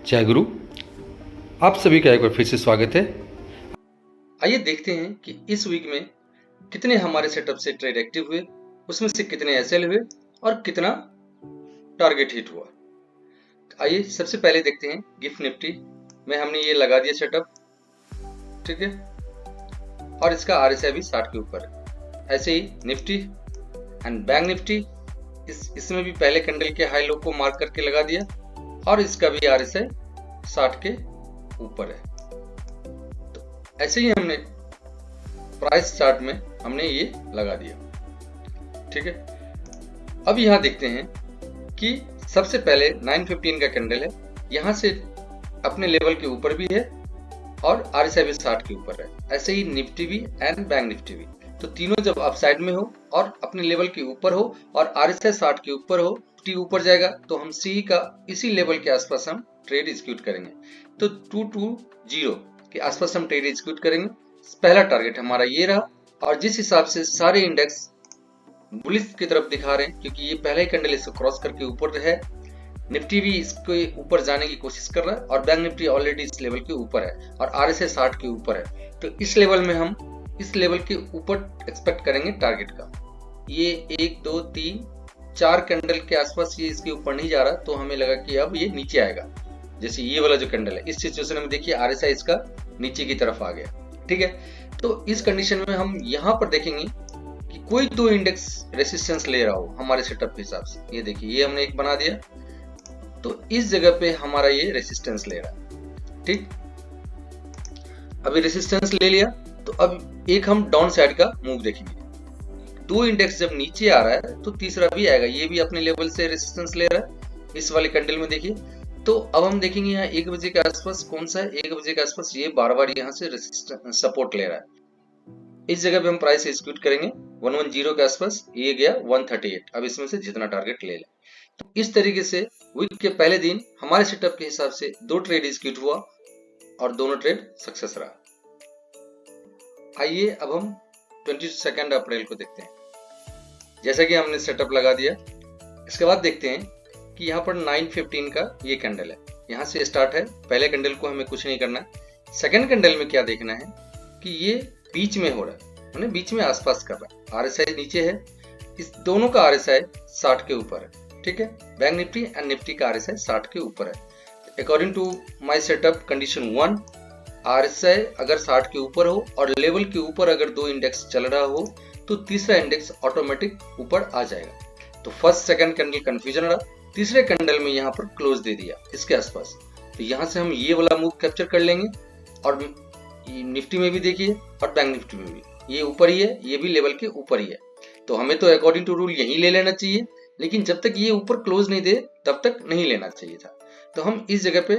जय गुरु। आप सभी का एक बार फिर से स्वागत है। आइए देखते हैं कि इस वीक में कितने हमारे सेटअप से ट्रेड एक्टिव हुए, उसमें से कितने एसएल हुए और कितना टारगेट हिट हुआ। आइए सबसे पहले देखते हैं गिफ्ट निफ्टी में हमने ये लगा दिया सेटअप, ठीक है, और इसका आरएसआई भी 60 के ऊपर है। ऐसे ही निफ्टी एंड बैंक निफ्टी इसमें भी पहले कैंडल के हाई लो को मार्क करके लगा दिया और इसका भी आरएसआई 60 के ऊपर है। तो ऐसे ही हमने प्राइस चार्ट में हमने ये लगा दिया, ठीक है। अब यहां देखते हैं कि सबसे पहले 915 का कैंडल है, यहां से अपने लेवल के ऊपर भी है और आरएसआई भी 60 के ऊपर है। ऐसे ही निफ्टी भी एंड बैंक निफ्टी भी, तो तीनों जब अपसाइड में हो और अपने लेवल के ऊपर हो और आरएसआई 60 के ऊपर हो, निफ्टी ऊपर जाएगा तो हम सी का इसी लेवल के आसपास हम ट्रेड एग्जीक्यूट करेंगे। तो 220 के आसपास हम ट्रेड एग्जीक्यूट करेंगे। पहला टारगेट हमारा ये रहा और जिस हिसाब से सारे इंडेक्स बुलिश की तरफ दिखा रहे हैं, क्योंकि ये पहला ही कैंडल इसको क्रॉस करके ऊपर है, निफ्टी भी इसके ऊपर जाने की कोशिश कर रहा है और बैंक निफ्टी ऑलरेडी इस लेवल के ऊपर है और आरएसआई 60 के ऊपर है। तो इस लेवल में हम इस लेवल के ऊपर एक्सपेक्ट करेंगे टारगेट का। ये 1 2 3 4 कैंडल के आसपास ये इसके ऊपर नहीं जा रहा, तो हमें लगा कि अब ये नीचे आएगा। जैसे ये वाला जो कैंडल है, इस सिचुएशन में देखिए आरएसआई इसका नीचे की तरफ आ गया, ठीक है। तो इस कंडीशन में हम यहाँ पर देखेंगे कि कोई दो इंडेक्स रेसिस्टेंस ले रहा हो हमारे सेटअप के हिसाब से। ये देखिए, ये हमने एक बना दिया, तो इस जगह पे हमारा ये रेसिस्टेंस ले रहा है, ठीक। अभी रेसिस्टेंस ले लिया तो अब एक हम डाउन साइड का मूव देखेंगे। दो इंडेक्स जब नीचे आ रहा है तो तीसरा भी आएगा, ये भी अपने लेवल से रेसिस्टेंस ले रहा है इस वाले कैंडल में, देखिए। तो अब हम देखेंगे यहाँ 1 बजे के आसपास कौन सा है, 1 बजे के आसपास ये बार बार यहाँ से रेसिस्टेंस सपोर्ट ले रहा है। इस जगह पे हम प्राइस एग्जीक्यूट करेंगे 110 के आसपास, ये गया 138। अब इसमें से जितना टारगेट ले लें। तो इस तरीके से वीक के पहले दिन हमारे सेटअप के हिसाब से 2 ट्रेड एग्जीक्यूट हुआ और दोनों ट्रेड सक्सेस रहा। आइए अब हम 22 अप्रैल को देखते हैं। जैसा कि हमने सेटअप लगा दिया, इसके बाद देखते हैं कि यहाँ पर 915 का ये कैंडल है, यहाँ से स्टार्ट है। पहले कैंडल को हमें कुछ नहीं करना है। सेकंड कैंडल में क्या देखना है कि ये बीच में हो रहा है, मैंने बीच में आसपास कर रहा है। आरएसआई नीचे है, इस दोनों का आरएसआई 60 के ऊपर है, ठीक है। बैंक निफ्टी एंड निफ्टी का आरएसआई 60 के ऊपर है। According to my setup condition 1, RSI अगर 60 के ऊपर हो और लेवल के ऊपर अगर दो इंडेक्स चल रहा हो तो तीसरा इंडेक्स ऑटोमेटिक ऊपर आ जाएगा। तो फर्स्ट सेकंड कैंडल कंफ्यूजन रहा, तीसरे कैंडल में यहाँ पर क्लोज दे दिया इसके आसपास, तो यहाँ से हम ये वाला मूव कैप्चर कर लेंगे। और निफ्टी में भी देखिए और बैंक निफ्टी में भी ये ऊपर ही है, ये भी लेवल के ऊपर ही है। तो हमें तो अकॉर्डिंग टू रूल यही ले लेना चाहिए, लेकिन जब तक ये ऊपर क्लोज नहीं दे तब तक नहीं लेना चाहिए था। तो हम इस जगह पे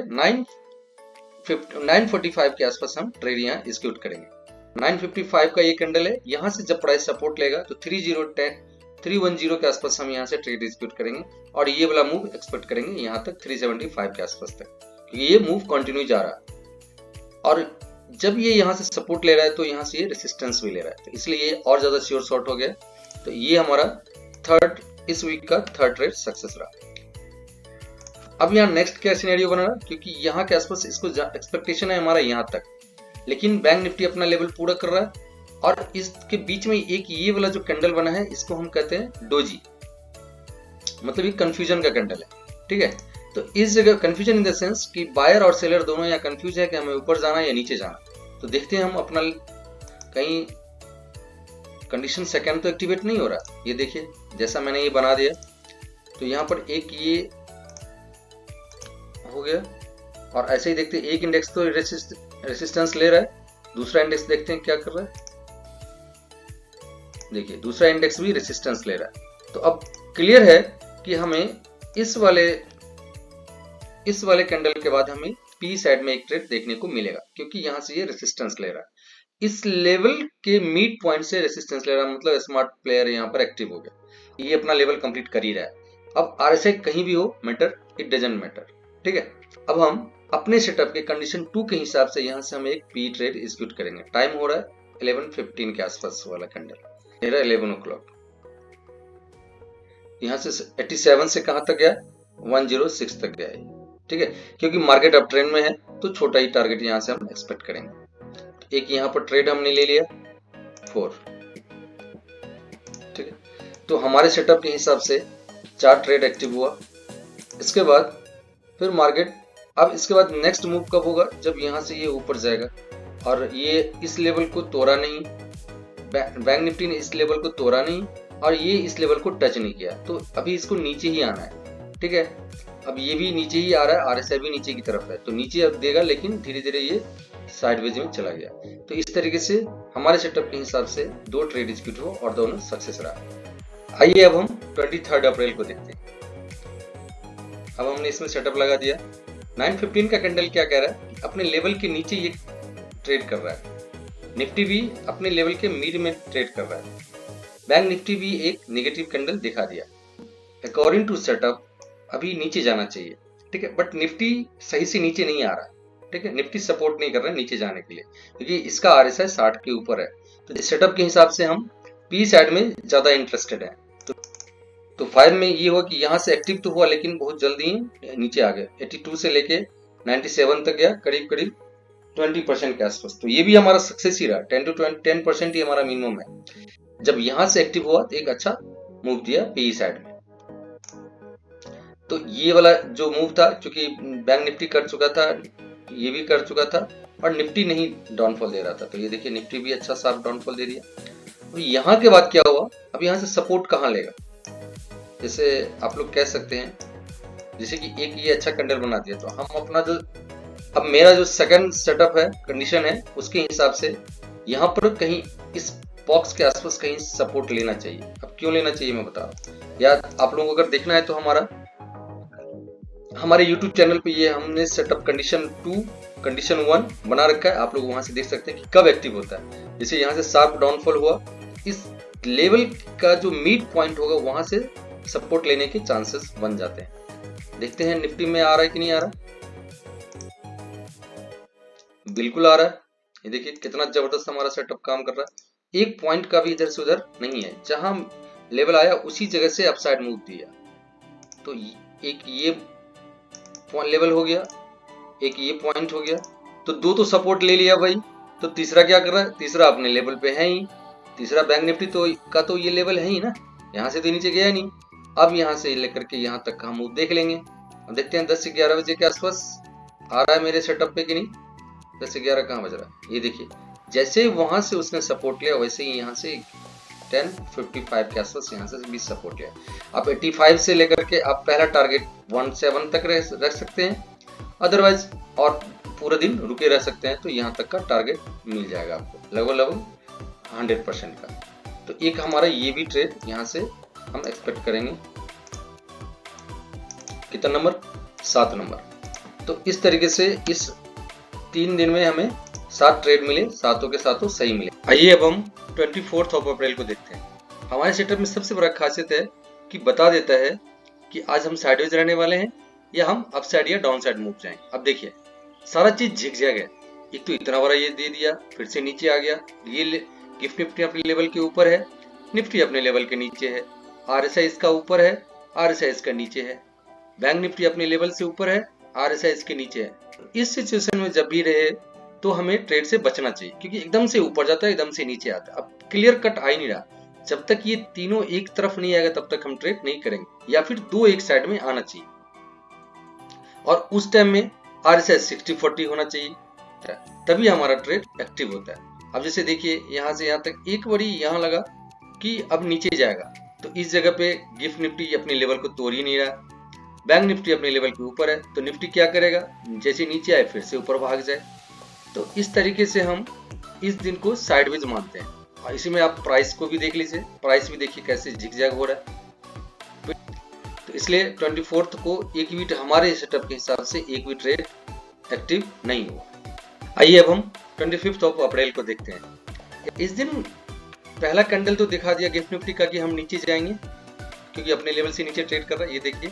945 के आसपास हम ट्रेड यहाँ एग्जीक्यूट करेंगे। 955 का ये कैंडल है, यहाँ से जब प्राइस सपोर्ट लेगा तो 310 के आसपास हम यहाँ से ट्रेड एग्जीक्यूट करेंगे और ये वाला मूव एक्सपेक्ट करेंगे यहाँ तक 375 के आसपास तक, क्योंकि ये मूव कंटिन्यू जा रहा है। और जब ये यहाँ से सपोर्ट ले रहा है तो यहाँ से ये रेसिस्टेंस भी ले रहा है, तो इसलिए ये और ज्यादा श्योर शॉर्ट हो गया। तो ये हमारा इस वीक का थर्ड ट्रेड सक्सेस रहा। अब यहाँ नेक्स्ट क्या सिनेरियो बना रहा, क्योंकि यहाँ के आसपास इसको एक्सपेक्टेशन है हमारा यहाँ तक, लेकिन बैंक निफ्टी अपना लेवल पूरा कर रहा है और इसके बीच में एक ये वाला जो कैंडल बना है इसको हम कहते हैं डोजी, मतलब ये कंफ्यूजन का कैंडल है, ठीक है। तो इस जगह कंफ्यूजन इन द सेंस कि बायर और सेलर दोनों यहाँ कंफ्यूज है कि हमें ऊपर जाना या नीचे जाना। तो देखते हैं हम अपना कहीं कंडीशन सेकंड तो एक्टिवेट नहीं हो रहा। ये देखिए, जैसा मैंने ये बना दिया तो यहाँ पर एक ये हो गया और ऐसे ही देखते हैं एक इंडेक्स तो रेसिस्टेंस ले रहा है, दूसरा इंडेक्स देखते हैं क्या कर रहा है। देखिए दूसरा इंडेक्स भी रेसिस्टेंस ले रहा है। तो अब क्लियर है कि हमें इस वाले कैंडल के बाद हमें पी साइड में एक ट्रेड देखने को मिलेगा, क्योंकि यहाँ से ये रेसिस्टेंस ले रहा है। इस लेवल के मिड पॉइंट से रेसिस्टेंस ले रहा है, मतलब स्मार्ट प्लेयर यहाँ पर एक्टिव हो गया, ये अपना लेवल कंप्लीट कर ही रहा है। अब आरएसआई कहीं भी हो मैटर, इट डजंट मैटर, ठीक है। अब हम अपने सेटअप के कंडीशन 2 के हिसाब से यहाँ से हम एक पी ट्रेड एग्जीक्यूट करेंगे। टाइम हो रहा है 11:15 के आसपास वाला कैंडल, मेरा 11 o'clock। यहाँ से 87 से कहां तक गया, 106 तक गया है। ठीक है, क्योंकि मार्केट अप ट्रेंड में है तो छोटा ही टारगेट यहाँ से हम एक्सपेक्ट करेंगे। एक यहाँ पर ट्रेड हमने ले लिया 4, ठीक है। तो हमारे सेटअप के हिसाब से 4 ट्रेड एक्टिव हुआ। इसके बाद फिर मार्केट, अब इसके बाद नेक्स्ट मूव कब होगा, जब यहाँ से ये ऊपर जाएगा और ये इस लेवल को तोड़ा नहीं, बैंक निफ्टी ने इस लेवल को तोड़ा नहीं और ये इस लेवल को टच नहीं किया, तो अभी इसको नीचे ही आना है, ठीक है। अब ये भी नीचे ही आ रहा है, आरएसआई भी नीचे की तरफ है, तो नीचे अब देगा, लेकिन धीरे धीरे ये साइडवेज में चला गया। तो इस तरीके से हमारे सेटअप के हिसाब से 2 ट्रेड एग्जीक्यूट हुआ और दोनों सक्सेस रहा। आइए अब हम 23 अप्रैल को देखते हैं। अब हमने इसमें सेटअप लगा दिया। 915 का कैंडल क्या कह रहा है, अपने लेवल के नीचे ये ट्रेड कर रहा है। निफ्टी भी अपने लेवल के मिड में ट्रेड कर रहा है। बैंक निफ्टी भी एक नेगेटिव कैंडल दिखा दिया। अकॉर्डिंग टू सेटअप अभी नीचे जाना चाहिए, ठीक है, बट निफ्टी सही से नीचे नहीं आ रहा है, ठीक है। निफ्टी सपोर्ट नहीं कर रहा है नीचे जाने के लिए, क्योंकि इसका आरएसआई 60 के ऊपर है। तो सेटअप के हिसाब से हम पी साइड में ज्यादा इंटरेस्टेड है। तो 5 में ये हुआ कि यहाँ से एक्टिव तो हुआ, लेकिन बहुत जल्दी ही नीचे आ गया। 82 से लेके 97 तक गया, करीब करीब 20% के आसपास। तो ये भी हमारा सक्सेस ही रहा। 10% ही हमारा मिनिमम है। जब यहाँ से एक्टिव हुआ तो एक अच्छा मूव दिया पीई साइड में। तो ये वाला जो मूव था, क्योंकि बैंक निफ्टी कर चुका था, ये भी कर चुका था और निफ्टी नहीं डाउनफॉल दे रहा था। तो ये देखिए निफ्टी भी अच्छा साफ डाउनफॉल दे दिया। तो यहाँ के बाद क्या हुआ, अब यहाँ से सपोर्ट कहाँ लेगा, जैसे आप लोग कह सकते हैं, जैसे कि एक ये अच्छा कैंडल बना दिया, तो हम अपना जो, अब मेरा जो सेकंड सेटअप है, कंडीशन है, उसके हिसाब से यहाँ पर कहीं इस बॉक्स के आसपास कहीं सपोर्ट लेना चाहिए। अब क्यों लेना चाहिए मैं बता रहा हूँ, या आप लोगों को अगर देखना है तो हमारे YouTube चैनल पे ये हमने सेटअप कंडीशन 2, कंडीशन 1 बना रखा है। आप लोग वहां से देख सकते हैं कि कब एक्टिव होता है। जैसे यहाँ से शार्प डाउनफॉल हुआ, इस लेवल का जो मिड पॉइंट होगा वहां से सपोर्ट लेने के चांसेस बन जाते हैं। देखते हैं निफ्टी में आ रहा है कि नहीं आ रहा। बिल्कुल आ रहा है। ये देखिए कितना जबरदस्त हमारा सेटअप काम कर रहा है। एक पॉइंट का भी इधर से उधर नहीं है, जहां लेवल आया उसी जगह से अपसाइड मूव दिया। तो एक ये लेवल हो गया, एक ये पॉइंट हो गया, तो 2 तो सपोर्ट ले लिया भाई। तो तीसरा क्या कर रहा है, तीसरा अपने लेवल पे है ही। तीसरा बैंक निफ्टी तो ये लेवल है ही ना, यहाँ से तो नीचे गया नहीं। अब यहाँ से लेकर के यहाँ तक हम मूव देख लेंगे। अब देखते हैं 10 से 11 बजे के आसपास आ रहा है मेरे सेटअप पे कि नहीं। 10 से 11 कहाँ बज रहा है, ये देखिए जैसे वहां से उसने सपोर्ट लिया वैसे ही यहाँ से 10:55 के आसपास यहाँ से भी सपोर्ट लिया। आप 85 से लेकर के आप पहला टारगेट 17 तक रख सकते हैं, अदरवाइज और पूरा दिन रुके रह सकते हैं। तो यहाँ तक का टारगेट मिल जाएगा आपको लगभग 100% का। तो एक हमारा ये भी ट्रेड यहाँ से हम एक्सपेक्ट करेंगे। कितना नंबर, 7 नंबर। तो इस तरीके से इस 3 दिन में हमें 7 ट्रेड मिले, सातों के सातों सही मिले। आइए अब हम 24 अप्रैल को देखते हैं। हमारे सेटअप में सबसे बड़ा खासियत है कि बता देता है कि आज हम साइडवेज रहने वाले हैं या हम अप साइड या डाउन साइड मूव जाएं। अब देखिए सारा चीज झिकझैक है। एक तो इतना बड़ा ये दे दिया, फिर से नीचे आ गया। ये गिफ्ट निफ्टी अपने लेवल के ऊपर है, निफ्टी अपने लेवल के नीचे है, आरएसआई इसका ऊपर है, आरएसआई इसका नीचे है, बैंक निफ्टी अपने लेवल से ऊपर है, आरएसआई इसके नीचे है। इस सिचुएशन में जब भी रहे तो हमें ट्रेड से बचना चाहिए, क्योंकि एकदम से ऊपर जाता है, एकदम से नीचे आता है। अब क्लियर कट आ ही नहीं रहा। जब तक ये तीनों एक तरफ नहीं आएगा तब तक हम ट्रेड नहीं करेंगे, या फिर 2 एक साइड में आना चाहिए। और उस टाइम में आरएसआई 60-40 होना चाहिए, तभी हमारा ट्रेड एक्टिव होता है। अब जैसे देखिए यहाँ से यहाँ तक एक बारी यहाँ लगा कि अब नीचे जाएगा, तो इस जगह पे गिफ्ट निफ्टी अपने लेवल को तोड़ ही नहीं रहा, बैंक निफ्टी अपने लेवल के ऊपर है, तो निफ्टी क्या करेगा, जैसे नीचे आए फिर से ऊपर भाग जाए। तो इस तरीके से हम इस दिन को साइडवेज मानते हैं। और इसी में आप प्राइस को भी देख लीजिए, प्राइस भी देखिए कैसे झिकझैक हो रहा है। तो इसलिए 24 को एक भी हमारे सेटअप के हिसाब से एक भी ट्रेड एक्टिव नहीं हुआ। आइए अब हम 25 अप्रैल को देखते हैं। इस दिन पहला कैंडल तो दिखा दिया गिफ्ट निफ्टी का कि हम नीचे जाएंगे, क्योंकि अपने लेवल से नीचे ट्रेड कर रहा है। ये देखिए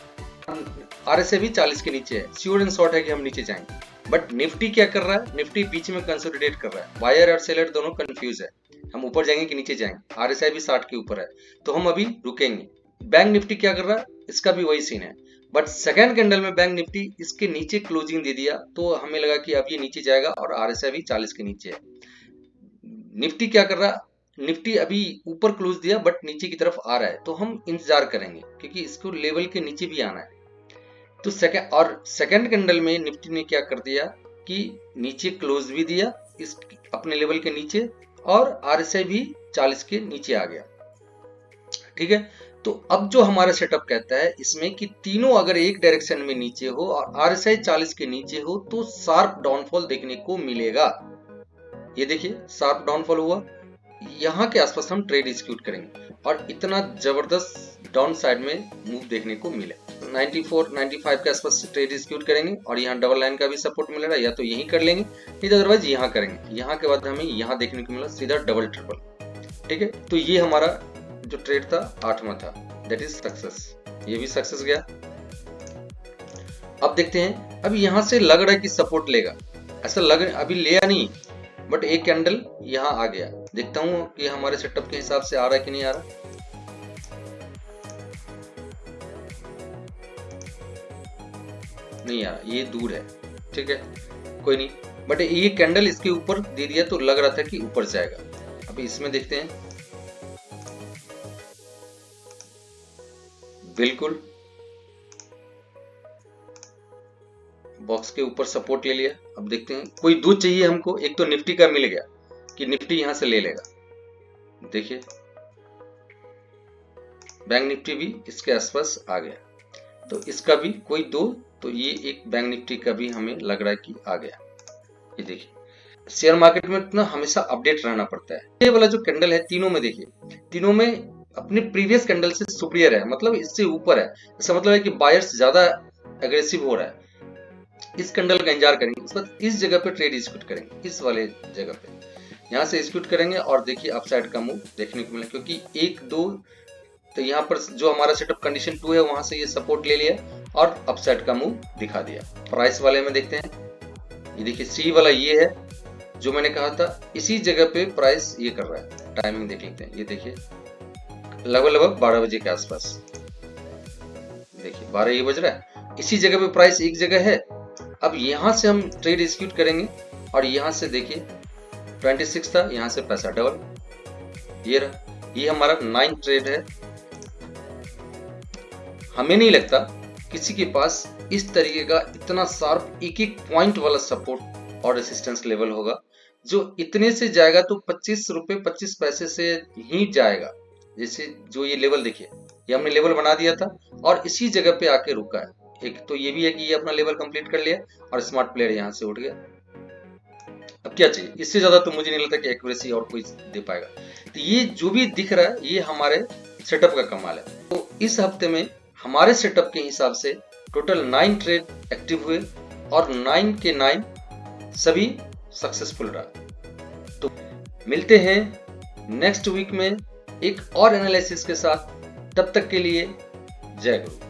आरएसआई भी 40 के नीचे है, श्योर एंड शॉर्ट है कि हम नीचे जाएंगे। बट निफ्टी क्या कर रहा है, निफ्टी बीच में कंसोलिडेट कर रहा है। बायर और सेलर दोनों कंफ्यूज है, हम ऊपर जाएंगे कि नीचे जाएंगे। आरएसआई भी 60 के ऊपर है, तो हम अभी रुकेंगे। बैंक निफ्टी क्या कर रहा है, इसका भी वही सीन है। बट सेकेंड कैंडल में बैंक निफ्टी इसके नीचे क्लोजिंग दे दिया, तो हमें लगा कि अब ये नीचे जाएगा और आरएसआई भी 40 के नीचे है। निफ्टी क्या कर रहा, निफ्टी अभी ऊपर क्लोज दिया बट नीचे की तरफ आ रहा है, तो हम इंतजार करेंगे क्योंकि इसको लेवल के नीचे भी आना है। तो सेकेंड कैंडल में निफ्टी ने क्या कर दिया कि नीचे क्लोज भी दिया इस अपने लेवल के नीचे, और आरएसआई भी 40 के नीचे आ गया। ठीक है, तो अब जो हमारा सेटअप कहता है इसमें कि तीनों अगर एक डायरेक्शन में नीचे हो और आरएसआई 40 के नीचे हो तो शार्प डाउनफॉल देखने को मिलेगा। ये देखिए शार्प डाउनफॉल हुआ, यहाँ के आसपास हम ट्रेड एग्जीक्यूट करेंगे और इतना जबरदस्त डाउन साइड में मूव देखने को मिले। 94 95 के आसपास ट्रेड एग्जीक्यूट करेंगे और यहाँ डबल लाइन का भी सपोर्ट मिलेगा, या तो यही कर लेंगे नहीं तो अदरवाइज यहाँ करेंगे। यहाँ के बाद हमें यहाँ देखने को मिला सीधा डबल ट्रिपल। ठीक है, तो ये हमारा जो ट्रेड था 8वां था, दैट इज सक्सेस। ये भी सक्सेस गया। अब देखते हैं, अब यहाँ से लग रहा है कि सपोर्ट लेगा, ऐसा लग अभी लिया नहीं बट एक कैंडल यहाँ आ गया। देखता हूँ कि हमारे सेटअप के हिसाब से आ रहा है कि नहीं आ रहा। नहीं आ रहा, ये दूर है। ठीक है, कोई नहीं, बट ये कैंडल इसके ऊपर दे दिया तो लग रहा था कि ऊपर जाएगा। अभी इसमें देखते हैं, बिल्कुल बॉक्स के ऊपर सपोर्ट ले लिया। अब देखते हैं, कोई दूध चाहिए हमको, एक तो निफ्टी का मिल गया कि निफ्टी यहां से ले लेगा। देखिए बैंक निफ्टी भी इसके आसपास आ गया, तो इसका भी कोई दो, तो ये एक बैंक निफ्टी का भी हमें लग रहा है कि आ गया। ये देखिए शेयर मार्केट में इतना हमेशा अपडेट रहना पड़ता है। ये वाला जो कैंडल है तीनों में देखिए, तीनों में अपने प्रीवियस कैंडल से सुपीरियर है, मतलब इससे ऊपर है। इसका मतलब है कि बायर्स ज्यादा एग्रेसिव हो रहा है। इस कैंडल का इंतजार करेंगे, उसके बाद इस जगह पे ट्रेड एग्जीक्यूट करेंगे, इस वाले जगह पे यहाँ से एग्जीक्यूट करेंगे और देखिए अपसाइड का मूव देखने को मिला, क्योंकि 1 2 तो यहाँ पर जो हमारा सेटअप कंडीशन 2 है वहां से ये सपोर्ट ले लिया और अपसाइड का मूव दिखा दिया। प्राइस वाले में देखते हैं, ये देखिए सी वाला ये है जो मैंने कहा था, इसी जगह पे प्राइस ये कर रहा है। टाइमिंग देख लेते हैं, ये देखिए लगभग 12 बजे के आसपास, देखिए 12 ये बज रहा है, इसी जगह पे प्राइस एक जगह है। अब यहां से हम ट्रेड एग्जीक्यूट करेंगे और यहां से देखिए 26 था, यहां से पैसा डबल, ये रहा, ये हमारा 9 ट्रेड है। हमें नहीं लगता किसी के पास इस तरीके का इतना शार्प एक एक पॉइंट वाला सपोर्ट और रेसिस्टेंस लेवल होगा जो इतने से जाएगा तो 25 रुपए 25 पैसे से ही जाएगा। जैसे जो ये लेवल देखिए, ये हमने लेवल बना दिया था और इसी जगह पे आके रुका है। एक तो ये भी है कि ये अपना लेवल कंप्लीट कर लिया और स्मार्ट प्लेयर यहाँ से उठ गया। अब क्या चाहिए, इससे ज्यादा तो मुझे नहीं लगता कि एक्यूरेसी और कोई दे पाएगा। तो ये जो भी दिख रहा है ये हमारे सेटअप का कमाल है। तो इस हफ्ते में हमारे सेटअप के हिसाब से टोटल 9 ट्रेड एक्टिव हुए और 9 के 9 सभी सक्सेसफुल रहा। तो मिलते हैं नेक्स्ट वीक में एक और एनालिसिस के साथ, तब तक के लिए जय गुरु।